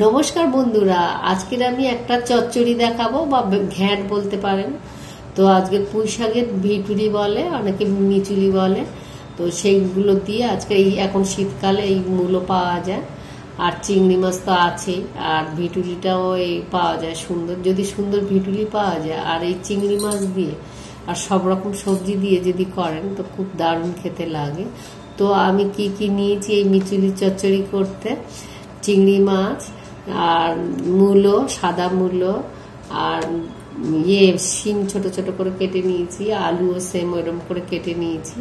নমস্কার বন্ধুরা, আজকের আমি একটা চচ্চড়ি দেখাবো বা ঘ্যাঁট বলতে পারেন। তো আজকে পুঁই শাকের ভিটুরি বলে, অনেকে মিচুলি বলে। তো সেইগুলো দিয়ে আজকে এখন শীতকালে এই মূলো পাওয়া যায়, আর চিংড়ি মাছ তো আছেই, আর ভিটুলিটাও এই পাওয়া যায় সুন্দর। যদি সুন্দর ভিটুলি পাওয়া যায় আর এই চিংড়ি মাছ দিয়ে আর সব রকম সবজি দিয়ে যদি করেন তো খুব দারুণ খেতে লাগে। তো আমি কি নিয়েছি এই মিচুলি চচ্চড়ি করতে: চিংড়ি মাছ আর মূলো, সাদা মূলো, আর শিম ছোট ছোট করে কেটে নিয়েছি, আলুও সেম ওইরকম করে কেটে নিয়েছি।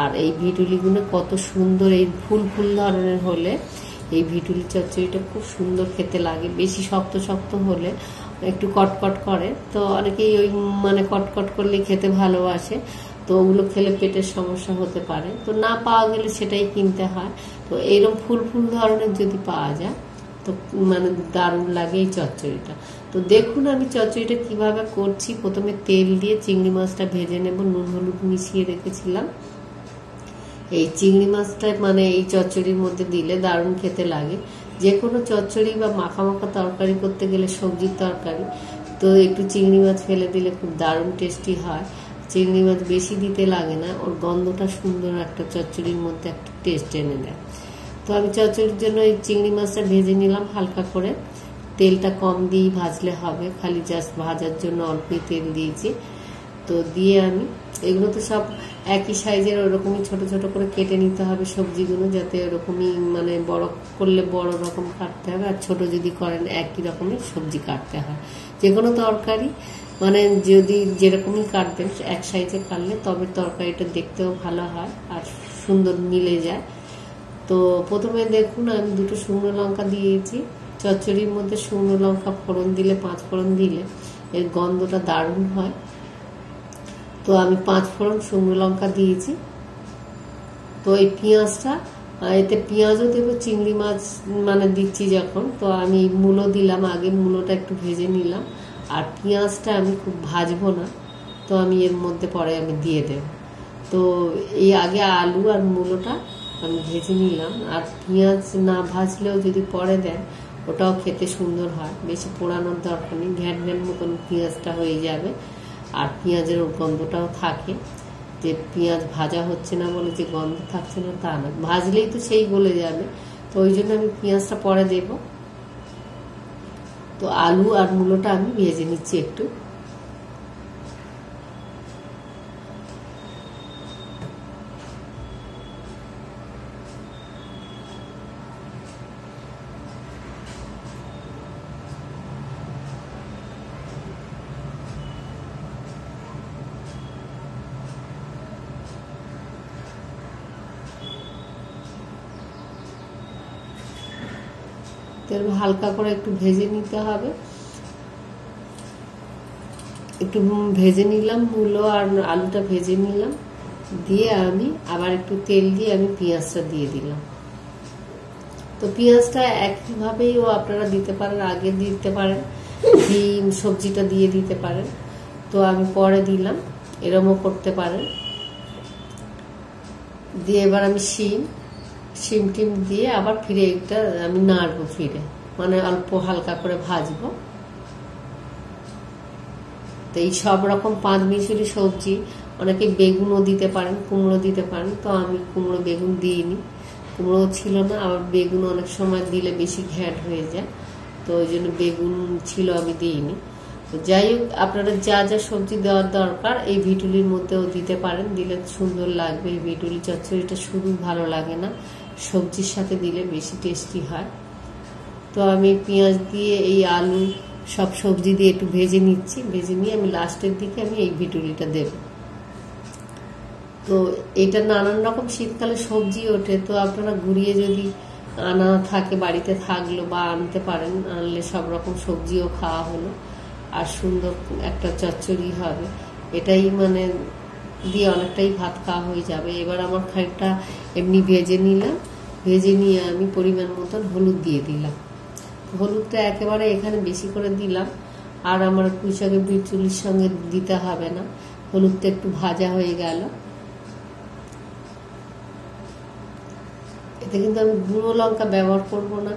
আর এই ভিটুলিগুলো কত সুন্দর, এই ফুল ফুল ধরনের হলে এই ভিটুলি চচ্চড়িটা খুব সুন্দর খেতে লাগে। বেশি শক্ত শক্ত হলে একটু কটকট করে, তো অনেকেই ওই কটকট করলে খেতে ভালোবাসে, তো ওগুলো খেলে পেটের সমস্যা হতে পারে। তো না পাওয়া গেলে সেটাই কিনতে হয়। তো এইরকম ফুল ফুল ধরনের যদি পাওয়া যায় তো দারুণ লাগে এই চচ্চড়িটা। তো দেখুন আমি চচ্চড়িটা কিভাবে করছি। প্রথমে তেল দিয়ে চিংড়ি মাছটা ভেজে নেব, নুন হলুদ মিশিয়ে রেখেছিলাম। এই চিংড়ি মাছটা এই চচ্চড়ির মধ্যে দিলে দারুণ খেতে লাগে। যে কোনো চচ্চড়ি বা মাখা মাখা তরকারি করতে গেলে, সবজির তরকারি, তো একটু চিংড়ি মাছ ফেলে দিলে খুব দারুণ টেস্টি হয়। চিংড়ি মাছ বেশি দিতে লাগে না, ওর গন্ধটা সুন্দর একটা চচ্চড়ির মধ্যে একটা টেস্ট এনে দেয়। তো আমি চচ্চড়ির জন্য এই চিংড়ি মাছটা ভেজে নিলাম হালকা করে। তেলটা কম দিয়েই ভাজলে হবে, খালি জাস্ট ভাজার জন্য অল্পই তেল দিয়েছি। তো দিয়ে আমি এগুলো তো সব একই সাইজের, ওরকমই ছোট ছোট করে কেটে নিতে হবে সবজিগুলো, যাতে ওরকমই বড় করলে বড় রকম কাটতে হবে, আর ছোট যদি করেন একই রকমের সবজি কাটতে হয়। যে কোনো তরকারি যদি যেরকমই কাটবেন এক সাইজে কাটলে তবে তরকারিটা দেখতেও ভালো হয় আর সুন্দর মিলে যায়। তো প্রথমে দেখুন আমি 2টো শুকনো লঙ্কা দিয়েছি। চচ্চড়ির মধ্যে শুকনো লঙ্কা ফোড়ন দিলে, 5 ফোড়ন দিলে এর গন্ধটা দারুণ হয়। তো আমি 5 ফোড়ন শুকনো লঙ্কা দিয়েছি। তো এই পেঁয়াজটা, এতে পেঁয়াজও দেবো, চিংড়ি মাছ দিচ্ছি যখন, তো আমি মূলো দিলাম। আগে মূলোটা একটু ভেজে নিলাম, আর পেঁয়াজটা আমি খুব ভাজবো না, তো আমি এর মধ্যে পরে আমি দিয়ে দেব। তো এই আগে আলু আর মূলোটা আমি ভেজে নিলাম। আর পেঁয়াজ না ভাজলেও যদি পরে দেন ওটাও খেতে সুন্দর হয়, বেশি পোড়ানোর দরকার নেই, ঘ্যাট ঘ্যাট মতন পেঁয়াজটা হয়ে যাবে। আর পেঁয়াজের গন্ধটাও থাকে, যে পেঁয়াজ ভাজা হচ্ছে না বলে যে গন্ধ থাকছে না তা না, ভাজলেই তো সেই গলে যাবে। তো ওই জন্য আমি পেঁয়াজটা পরে দেব। তো আলু আর মূলোটা আমি ভেজে নিচ্ছি একটু। তেল হালকা করে একটু ভেজে নিতে হবে। একটু ভেজে নিলাম, মূলো আর আলুটা ভেজে নিলাম, দিয়ে আমি আবার একটু তেল দিয়ে আমি পেঁয়াজটা দিয়ে দিলাম। তো পেঁয়াজটা একইভাবেও আপনারা দিতে পারেন, আগে দিতে পারেন, ডিম সবজিটা দিয়ে দিতে পারেন। তো আমি পরে দিলাম, এরমও করতে পারেন। দিয়ে এবার আমি শিম টিম দিয়ে আবার ফিরে এটা আমি নাড়বো, ফিরে অল্প হালকা করে ভাজবো। তো এই সব রকম 5 মিশরি সবজি, অনেকে বেগুনও দিতে পারেন, কুমড়ো দিতে পারেন। তো আমি কুমড়ো বেগুন দিইনি, কুমড়ো ছিল না, আবার বেগুন অনেক সময় দিলে বেশি ঘ্যাট হয়ে যায়, তো ওই জন্য বেগুন ছিল আমি দিইনি। তো যাই হোক, আপনারা যা যা সবজি দেওয়ার দরকার এই ভিটুলির মধ্যেও দিতে পারেন, দিলে সুন্দর লাগবে। এই ভিটুলি চচ্চড়িটা শুধু ভালো লাগে না, সবজির সাথে দিলে বেশি টেস্টি হয়। তো আমি পেঁয়াজ দিয়ে এই আলু সব সবজি দিয়ে একটু ভেজে নিচ্ছি, ভেজে নিয়ে আমি লাস্টের দিকে আমি এই ভিটুলিটা দেব। তো এটা নানান রকম শীতকালে সবজি ওঠে, তো আপনারা ঘুরিয়ে যদি আনা থাকে, বাড়িতে থাকলো বা আনতে পারেন, আনলে সব রকম সবজিও খাওয়া হলো আর সুন্দর একটা চচ্চড়ি হবে। এটাই দিয়ে অনেকটাই ভাত খাওয়া হয়ে যাবে। এবার আমার খানিকটা এমনি ভেজে নিলাম, ভেজে নিয়ে আমি পরিমাণ মতন হলুদ দিয়ে দিলাম। হলুদটা একেবারে এখানে বেশি করে দিলাম, আর আমার পুঁই শাকের ভিটুলির সঙ্গে দিতে হবে না। হলুদটা একটু ভাজা হয়ে গেল। এতে কিন্তু আমি গুঁড়ো লঙ্কা ব্যবহার করব না,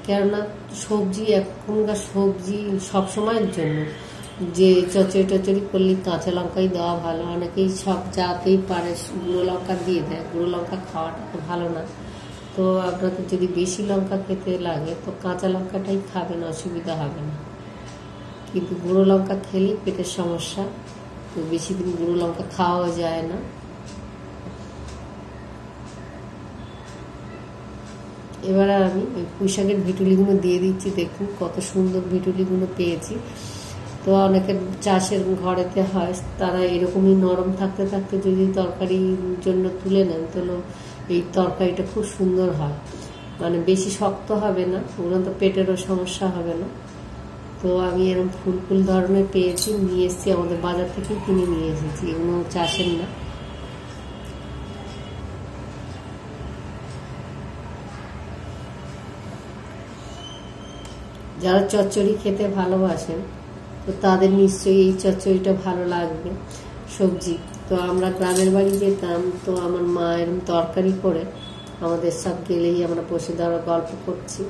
কেননা সবজি এখনকার সবজি সবসময়ের জন্য যে চচ্চড়ি টচড়ি করলে কাঁচা লঙ্কাই দেওয়া ভালো। অনেকেই সব যাতেই পারে গুঁড়ো লঙ্কা দিয়ে দেয়, গুঁড়ো লঙ্কা খাওয়াটা তো ভালো না। তো আপনাদের যদি বেশি লঙ্কা খেতে লাগে তো কাঁচা লঙ্কাটাই খাবেন, অসুবিধা হবে না। কিন্তু গুঁড়ো লঙ্কা খেলেই পেটের সমস্যা, তো বেশি দিন গুঁড়ো লঙ্কা খাওয়াও যায় না। এবারে আমি ওই পুঁই শাকের ভিটুলিগুলো দিয়ে দিচ্ছি। দেখুন কত সুন্দর ভিটুলিগুলো পেয়েছি। তো অনেকের চাষের ঘরেতে হয়, তারা এরকমই নরম থাকতে থাকতে যদি তরকারির জন্য তুলে নেন তাহলে এই তরকারিটা খুব সুন্দর হয়, মানে বেশি শক্ত হবে না, ওগুলো তো পেটেরও সমস্যা হবে না। তো আমি এরকম ফুল ফুল ধরনের পেয়েছি, নিয়ে এসেছি, আমাদের বাজার থেকে কিনে নিয়ে এসেছি, এগুলো চাষের না। যারা চচ্চড়ি খেতে ভালোবাসেন তো তাদের নিশ্চয়ই এই চচ্চড়িটা ভালো লাগবে। সবজি তো আমরা গ্রামের বাড়ি যেতাম, তো আমার মা এরকম তরকারি করে আমাদের সব গেলেই আমরা বসে ধরো গল্প করছি,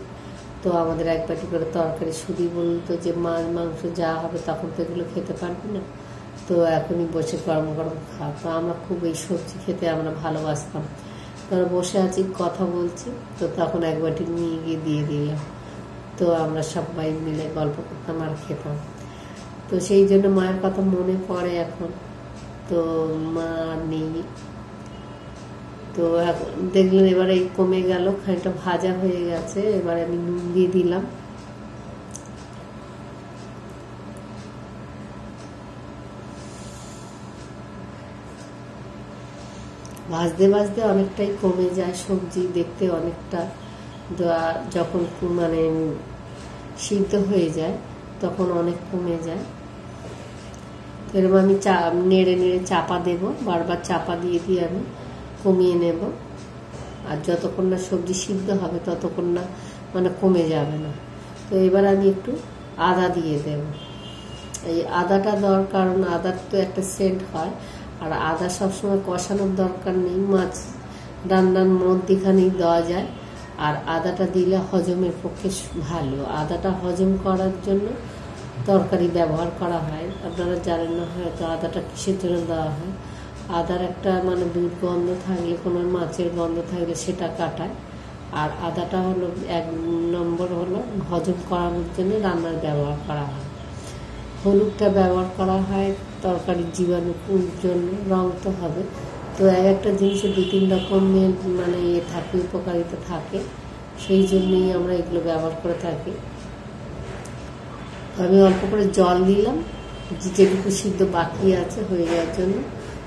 তো আমাদের এক বাটি করে তরকারি শুধু বলতো যে মাছ মাংস যা হবে তখন তো এগুলো খেতে পারবি না, তো এখনই বসে গরম গরম খা। তো আমরা খুব এই সবজি খেতে আমরা ভালোবাসতাম। তারা বসে আছি কথা বলছি, তো তখন এক বাটি নিয়ে গিয়ে দিয়ে দিলাম, তো আমরা সবাই মিলে গল্প করতাম আর খেতাম। তো সেই জন্য মায়ের কথা মনে পড়ে এখন, তো মা নেই। তো দেখলেন এবারে কমে গেল, খানিকটা ভাজা হয়ে গেছে। এবারে আমি নুন দিয়ে দিলাম। ভাজতে ভাজতে অনেকটাই কমে যায় সবজি, দেখতে অনেকটা যখন মানে সিদ্ধ হয়ে যায় তখন অনেক কমে যায়। এরকম আমি নেড়ে নেড়ে চাপা দেব, বারবার চাপা দিয়ে দিয়ে আমি কমিয়ে নেব। আর যতক্ষণ না সবজি সিদ্ধ হবে ততক্ষণ না মানে কমে যাবে না। তো এবার আমি একটু আদা দিয়ে দেব। এই আদাটা দেওয়ার কারণ আদার তো একটা সেন্ট হয়, আর আদা সবসময় কষানোর দরকার নেই, মাছ রান্নার মধ্যেখানেই দেওয়া যায়। আর আদাটা দিলে হজমের পক্ষে ভালো, আদাটা হজম করার জন্য তরকারি ব্যবহার করা হয়। আপনারা জানেন না হয়তো আদাটা কিসের জন্য দেওয়া হয়। আদার একটা মানে দুর্গন্ধ থাকলে, কোনো মাছের গন্ধ থাকলে সেটা কাটায়। আর আদাটা হলো 1 নম্বর হলো হজম করানোর জন্য রান্নার ব্যবহার করা হয়। হলুদটা ব্যবহার করা হয় তরকারির জীবাণুর জন্য, রং তো হবে। তো একটা জিনিসে 2-3 রকমের মানে থাকে, উপকারিতা থাকে, সেই জন্যই আমরা এগুলো ব্যবহার করে থাকি। আমি অল্প করে জল দিলাম যেটুকু সিদ্ধ বাকি আছে হয়ে যাওয়ার জন্য।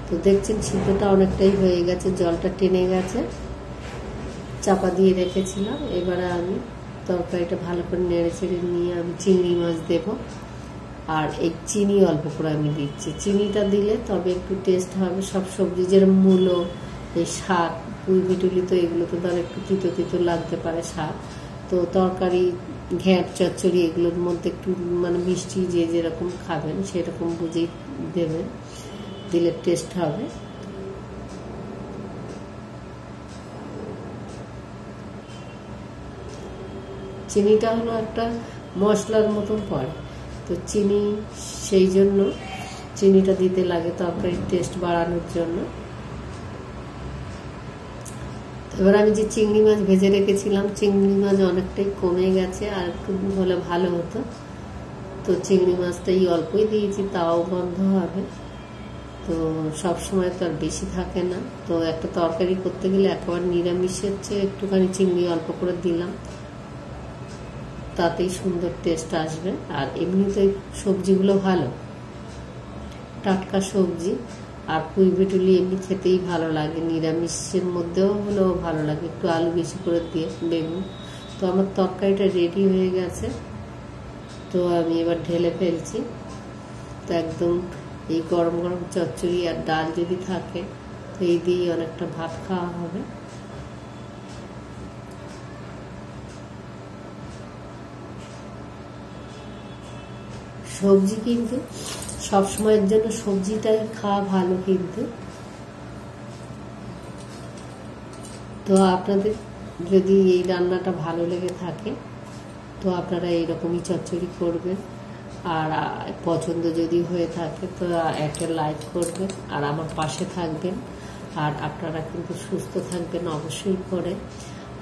তো দেখছেন সিদ্ধটা অনেকটাই হয়ে গেছে, জলটা টেনে গেছে, চাপা দিয়ে রেখেছিলাম। এবারে আমি তরকারিটা ভালো করে নেড়ে চেড়ে নিয়ে আমি চিংড়ি মাছ দেব। আর এই চিনি অল্প করে আমি দিচ্ছি, চিনিটা দিলে তবে একটু টেস্ট হবে। সব সবজি যেরকম মূলো, এই শাক, পুঁই ভিটুলি, তো এগুলো তো ধর একটু তিতো তিতো লাগতে পারে শাক। তো তরকারি, ঘ্যাঁট, চচ্চড়ি এগুলোর মধ্যে একটু মানে মিষ্টি যে যেরকম খাবেন সেরকম বুঝেই দেবেন, দিলে টেস্ট হবে। চিনিটা হলো একটা মশলার মতন পড়ে, তো চিনি সেই জন্য চিনিটা দিতে লাগে তরকারির টেস্ট বাড়ানোর জন্য। এবার আমি যে চিংড়ি মাছ ভেজে রেখেছিলাম, চিংড়ি মাছ অনেকটাই কমে গেছে, আর একটু হলে ভালো হতো। তো চিংড়ি মাছটাই অল্পই দিয়েছি, তাও বন্ধ হবে। তো সব সময় তো আর বেশি থাকে না, তো একটা তরকারি করতে গেলে একেবারে নিরামিষের চেয়ে একটুখানি চিংড়ি অল্প করে দিলাম, তাতেই সুন্দর টেস্ট আসবে। আর এমনিতে সবজিগুলো ভালো, টাটকা সবজি। আর পুঁই ভিটুলি এমনি খেতেই ভালো লাগে, নিরামিষের মধ্যেও হলেও ভালো লাগে, একটু আলু বেশি করে দিয়ে, বেগুন। তো আমার তরকারিটা রেডি হয়ে গেছে, তো আমি এবার ঢেলে ফেলছি। তো একদম এই গরম গরম চচ্চড়ি আর ডাল যদি থাকে তো এই দিয়েই অনেকটা ভাত খাওয়া হবে। সবজি কিন্তু সবসময়ের জন্য সবজিটাই খাওয়া ভালো, কিন্তু তো আপনাদের যদি এই রান্নাটা ভালো লেগে থাকে তো আপনারা এইরকমই চচ্চড়ি করবেন। আর পছন্দ যদি হয়ে থাকে তো একটা লাইক করবেন আর আমার পাশে থাকবেন। আর আপনারা কিন্তু সুস্থ থাকবেন অবশ্যই করে।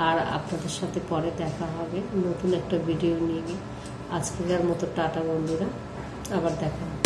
আর আপনাদের সাথে পরে দেখা হবে নতুন একটা ভিডিও নিয়ে। আজকের মতো টাটা বন্ধুরা, আবার দেখা হবে।